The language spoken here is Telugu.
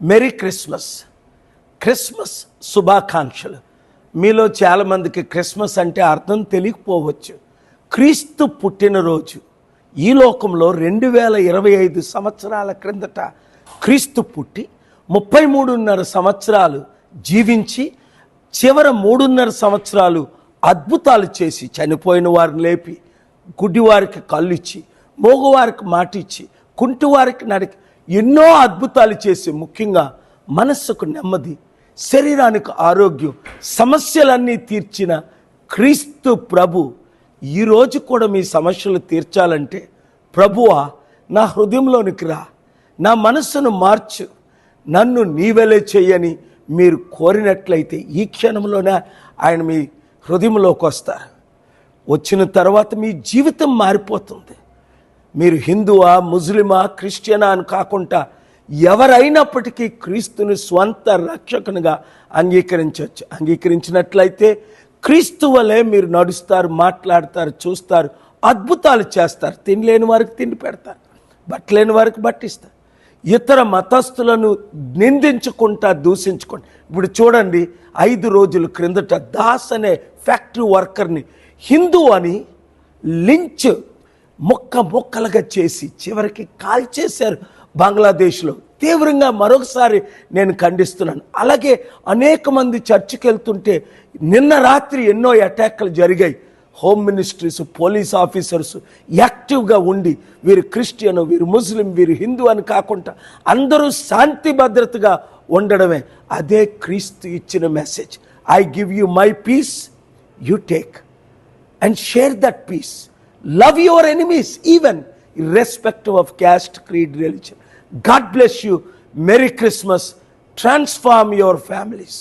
Merry Christmas. క్రిస్మస్ శుభాకాంక్షలు. మీలో చాలామందికి క్రిస్మస్ అంటే అర్థం తెలియకపోవచ్చు. క్రీస్తు పుట్టినరోజు. ఈ లోకంలో 2025 సంవత్సరాల క్రిందట క్రీస్తు పుట్టి 33.5 సంవత్సరాలు జీవించి చివర 3.5 సంవత్సరాలు అద్భుతాలు చేసి చనిపోయిన వారిని లేపి, గుడ్డివారికి కళ్ళు ఇచ్చి, మోగవారికి మాట ఇచ్చి, కుంటివారికి నడికి ఎన్నో అద్భుతాలు చేసి, ముఖ్యంగా మనస్సుకు నెమ్మది, శరీరానికి ఆరోగ్యం, సమస్యలన్నీ తీర్చిన క్రీస్తు ప్రభు ఈరోజు కూడా మీ సమస్యలు తీర్చాలంటే, ప్రభువా నా హృదయంలోనికి రా, నా మనస్సును మార్చు, నన్ను నీవెలే చెయ్యని మీరు కోరినట్లయితే ఈ క్షణంలోనే ఆయన మీ హృదయంలోకి వస్తారు. వచ్చిన తర్వాత మీ జీవితం మారిపోతుంది. మీరు హిందువా, ముస్లిమా, క్రిస్టియనా అని కాకుండా ఎవరైనప్పటికీ క్రీస్తుని స్వంత రక్షకునిగా అంగీకరించవచ్చు. అంగీకరించినట్లయితే క్రీస్తు వలె మీరు నడుస్తారు, మాట్లాడతారు, చూస్తారు, అద్భుతాలు చేస్తారు. తినలేని వారికి తిండి పెడతారు, బట్టలేని వారికి బట్టిస్తారు. ఇతర మతస్థులను నిందించుకుంటా, దూషించుకుంటా. ఇప్పుడు చూడండి, 5 రోజుల క్రిందట దాస్ అనే ఫ్యాక్టరీ వర్కర్ని హిందూ అని లించ్ ముక్కలుగా చేసి చివరికి కాల్చేశారు బంగ్లాదేశ్లో. తీవ్రంగా మరొకసారి నేను ఖండిస్తున్నాను. అలాగే అనేక మంది చర్చికి వెళ్తుంటే నిన్న రాత్రి ఎన్నో అటాక్లు జరిగాయి. హోమ్ మినిస్ట్రీస్, పోలీస్ ఆఫీసర్స్ యాక్టివ్గా ఉండి వీరు క్రిస్టియన్, వీరు ముస్లిం, వీరు హిందూ అని కాకుండా అందరూ శాంతి భద్రతగా ఉండడమే. అదే క్రీస్తు ఇచ్చిన message. I give you my peace, you take and share that peace. Love your enemies even irrespective of caste, creed, religion. God bless you. Merry Christmas. Transform your families.